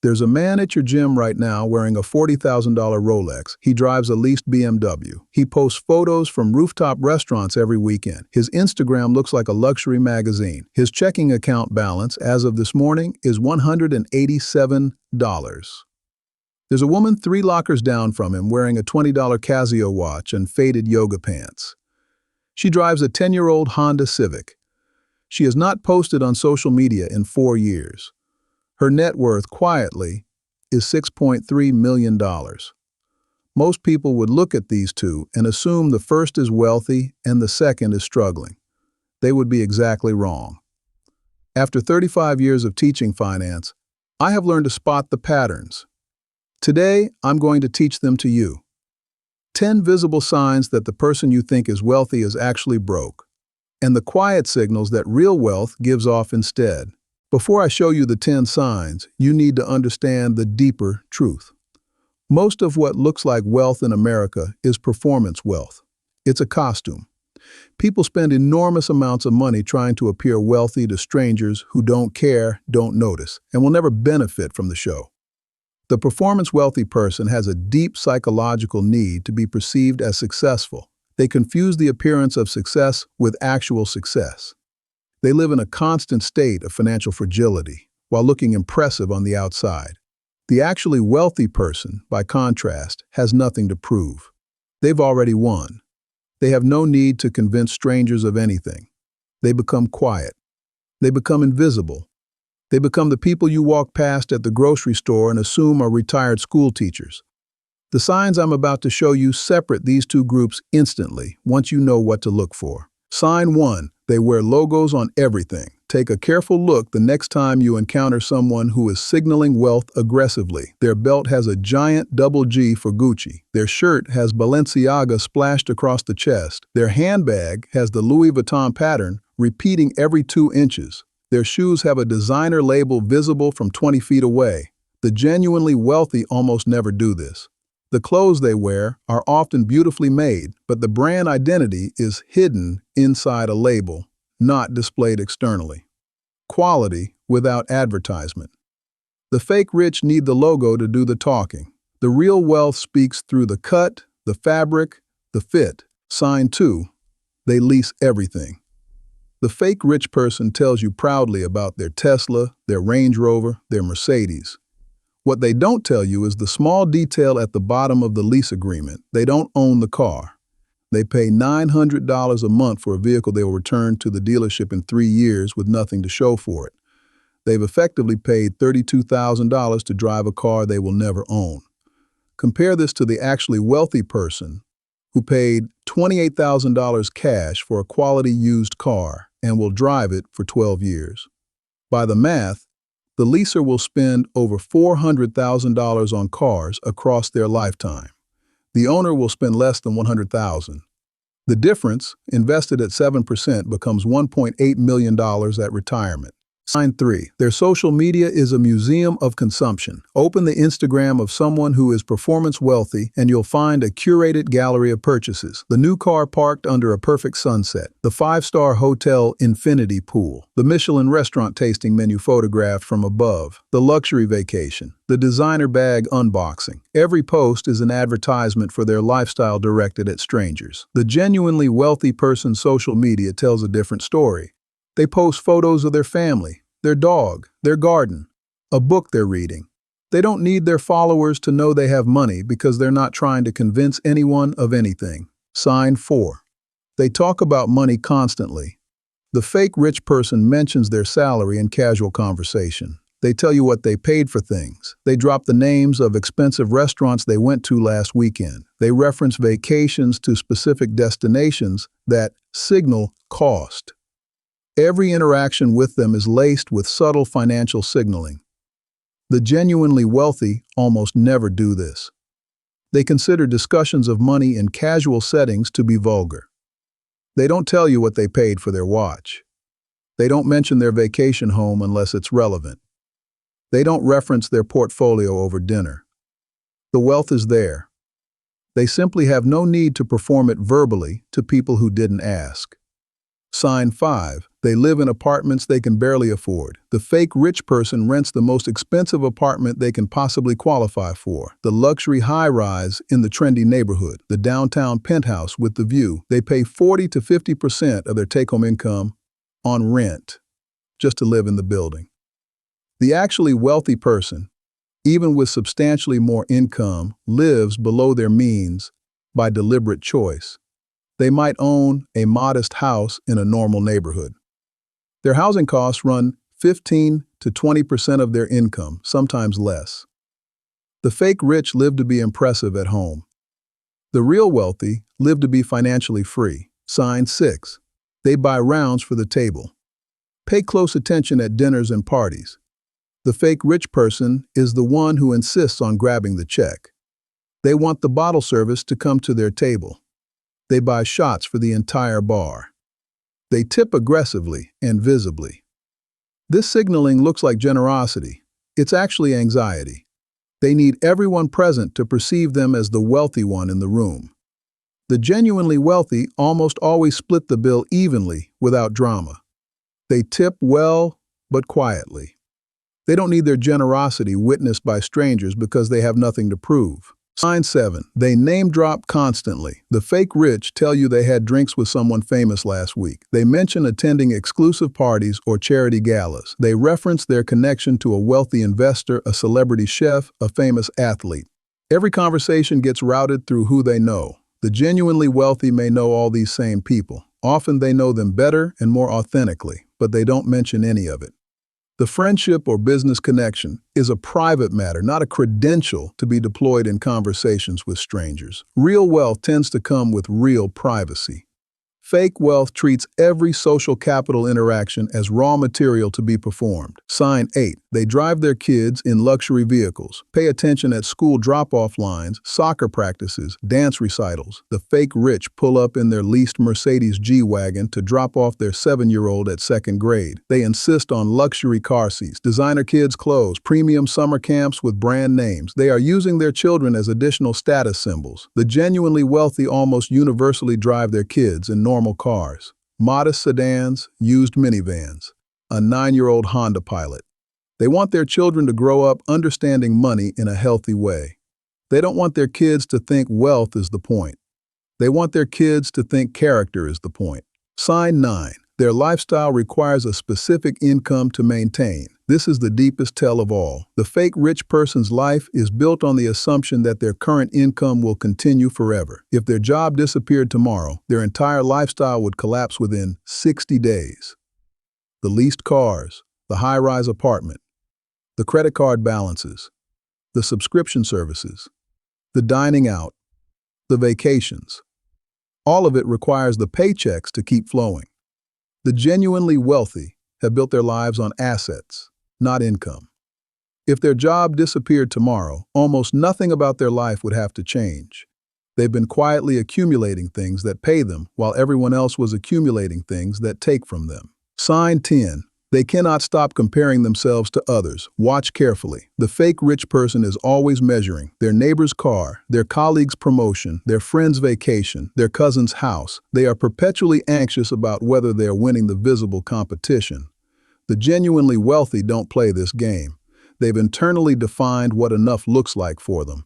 There's a man at your gym right now wearing a $40,000 Rolex. He drives a leased BMW. He posts photos from rooftop restaurants every weekend. His Instagram looks like a luxury magazine. His checking account balance, as of this morning, is $187. There's a woman 3 lockers down from him wearing a $20 Casio watch and faded yoga pants. She drives a 10-year-old Honda Civic. She has not posted on social media in 4 years. Her net worth, quietly, is $6.3 million. Most people would look at these two and assume the first is wealthy and the second is struggling. They would be exactly wrong. After 35 years of teaching finance, I have learned to spot the patterns. Today, I'm going to teach them to you. 10 visible signs that the person you think is wealthy is actually broke, and the quiet signals that real wealth gives off instead. Before I show you the 10 signs, you need to understand the deeper truth. Most of what looks like wealth in America is performance wealth. It's a costume. People spend enormous amounts of money trying to appear wealthy to strangers who don't care, don't notice, and will never benefit from the show. The performance-wealthy person has a deep psychological need to be perceived as successful. They confuse the appearance of success with actual success. They live in a constant state of financial fragility while looking impressive on the outside. The actually wealthy person, by contrast, has nothing to prove. They've already won. They have no need to convince strangers of anything. They become quiet. They become invisible. They become the people you walk past at the grocery store and assume are retired school teachers. The signs I'm about to show you separate these two groups instantly once you know what to look for. Sign 1. They wear logos on everything. Take a careful look the next time you encounter someone who is signaling wealth aggressively. Their belt has a giant double G for Gucci. Their shirt has Balenciaga splashed across the chest. Their handbag has the Louis Vuitton pattern repeating every 2 inches. Their shoes have a designer label visible from 20 feet away. The genuinely wealthy almost never do this. The clothes they wear are often beautifully made, but the brand identity is hidden inside a label, not displayed externally. Quality without advertisement. The fake rich need the logo to do the talking. The real wealth speaks through the cut, the fabric, the fit. Sign 2. They lease everything. The fake rich person tells you proudly about their Tesla, their Range Rover, their Mercedes. What they don't tell you is the small detail at the bottom of the lease agreement. They don't own the car. They pay $900 a month for a vehicle they will return to the dealership in 3 years with nothing to show for it. They've effectively paid $32,000 to drive a car they will never own. Compare this to the actually wealthy person who paid $28,000 cash for a quality used car and will drive it for 12 years. By the math, the leaser will spend over $400,000 on cars across their lifetime. The owner will spend less than $100,000. The difference, invested at 7%, becomes $1.8 million at retirement. Sign 3. Their social media is a museum of consumption. Open the Instagram of someone who is performance wealthy and you'll find a curated gallery of purchases. The new car parked under a perfect sunset. The 5-star hotel infinity pool. The Michelin restaurant tasting menu photographed from above. The luxury vacation. The designer bag unboxing. Every post is an advertisement for their lifestyle directed at strangers. The genuinely wealthy person's social media tells a different story. They post photos of their family, their dog, their garden, a book they're reading. They don't need their followers to know they have money because they're not trying to convince anyone of anything. Sign 4. They talk about money constantly. The fake rich person mentions their salary in casual conversation. They tell you what they paid for things. They drop the names of expensive restaurants they went to last weekend. They reference vacations to specific destinations that signal cost. Every interaction with them is laced with subtle financial signaling. The genuinely wealthy almost never do this. They consider discussions of money in casual settings to be vulgar. They don't tell you what they paid for their watch. They don't mention their vacation home unless it's relevant. They don't reference their portfolio over dinner. The wealth is there. They simply have no need to perform it verbally to people who didn't ask. Sign 5. They live in apartments they can barely afford. The fake rich person rents the most expensive apartment they can possibly qualify for. The luxury high-rise in the trendy neighborhood. The downtown penthouse with the view. They pay 40 to 50% of their take-home income on rent just to live in the building. The actually wealthy person, even with substantially more income, lives below their means by deliberate choice. They might own a modest house in a normal neighborhood. Their housing costs run 15 to 20% of their income, sometimes less. The fake rich live to be impressive at home. The real wealthy live to be financially free. Sign 6. They buy rounds for the table. Pay close attention at dinners and parties. The fake rich person is the one who insists on grabbing the check. They want the bottle service to come to their table. They buy shots for the entire bar. They tip aggressively and visibly. This signaling looks like generosity. It's actually anxiety. They need everyone present to perceive them as the wealthy one in the room. The genuinely wealthy almost always split the bill evenly without drama. They tip well, but quietly. They don't need their generosity witnessed by strangers because they have nothing to prove. Sign 7. They name drop constantly. The fake rich tell you they had drinks with someone famous last week. They mention attending exclusive parties or charity galas. They reference their connection to a wealthy investor, a celebrity chef, a famous athlete. Every conversation gets routed through who they know. The genuinely wealthy may know all these same people. Often they know them better and more authentically, but they don't mention any of it. The friendship or business connection is a private matter, not a credential to be deployed in conversations with strangers. Real wealth tends to come with real privacy. Fake wealth treats every social capital interaction as raw material to be performed. Sign 8. They drive their kids in luxury vehicles. Pay attention at school drop-off lines, soccer practices, dance recitals. The fake rich pull up in their leased Mercedes G-Wagon to drop off their 7-year-old at second grade. They insist on luxury car seats, designer kids' clothes, premium summer camps with brand names. They are using their children as additional status symbols. The genuinely wealthy almost universally drive their kids in normal cars, modest sedans, used minivans, a 9-year-old Honda Pilot. They want their children to grow up understanding money in a healthy way. They don't want their kids to think wealth is the point. They want their kids to think character is the point. Sign 9. Their lifestyle requires a specific income to maintain. This is the deepest tell of all. The fake rich person's life is built on the assumption that their current income will continue forever. If their job disappeared tomorrow, their entire lifestyle would collapse within 60 days. The leased cars, the high-rise apartment, the credit card balances, the subscription services, the dining out, the vacations. All of it requires the paychecks to keep flowing. The genuinely wealthy have built their lives on assets, not income. If their job disappeared tomorrow, almost nothing about their life would have to change. They've been quietly accumulating things that pay them while everyone else was accumulating things that take from them. Sign 10. They cannot stop comparing themselves to others. Watch carefully. The fake rich person is always measuring their neighbor's car, their colleague's promotion, their friend's vacation, their cousin's house. They are perpetually anxious about whether they are winning the visible competition. The genuinely wealthy don't play this game. They've internally defined what enough looks like for them.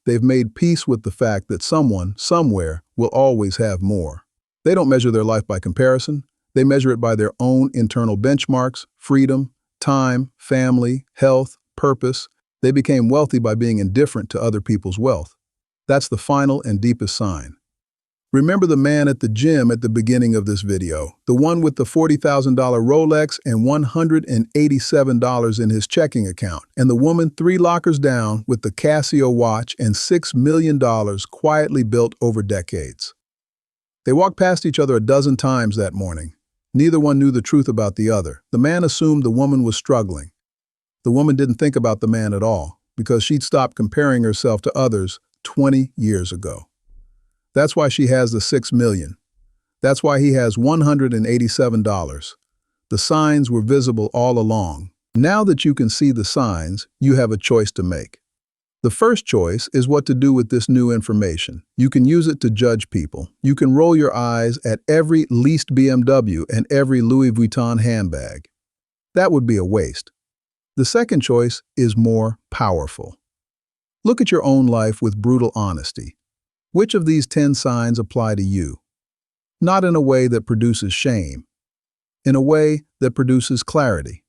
They've made peace with the fact that someone, somewhere, will always have more. They don't measure their life by comparison. They measure it by their own internal benchmarks: freedom, time, family, health, purpose. They became wealthy by being indifferent to other people's wealth. That's the final and deepest sign. Remember the man at the gym at the beginning of this video, the one with the $40,000 Rolex and $187 in his checking account, and the woman 3 lockers down with the Casio watch and $6 million quietly built over decades. They walked past each other a dozen times that morning. Neither one knew the truth about the other. The man assumed the woman was struggling. The woman didn't think about the man at all, because she'd stopped comparing herself to others 20 years ago. That's why she has the $6 million. That's why he has $187. The signs were visible all along. Now that you can see the signs, you have a choice to make. The first choice is what to do with this new information. You can use it to judge people. You can roll your eyes at every leased BMW and every Louis Vuitton handbag. That would be a waste. The second choice is more powerful. Look at your own life with brutal honesty. Which of these 10 signs apply to you? Not in a way that produces shame, in a way that produces clarity.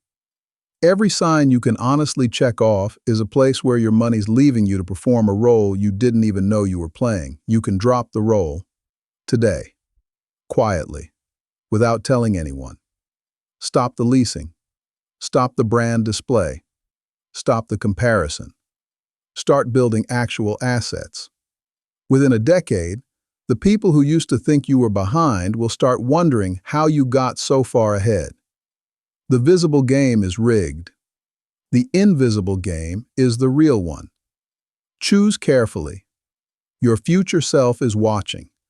Every sign you can honestly check off is a place where your money's leaving you to perform a role you didn't even know you were playing. You can drop the role today, quietly, without telling anyone. Stop the leasing. Stop the brand display. Stop the comparison. Start building actual assets. Within a decade, the people who used to think you were behind will start wondering how you got so far ahead. The visible game is rigged. The invisible game is the real one. Choose carefully. Your future self is watching.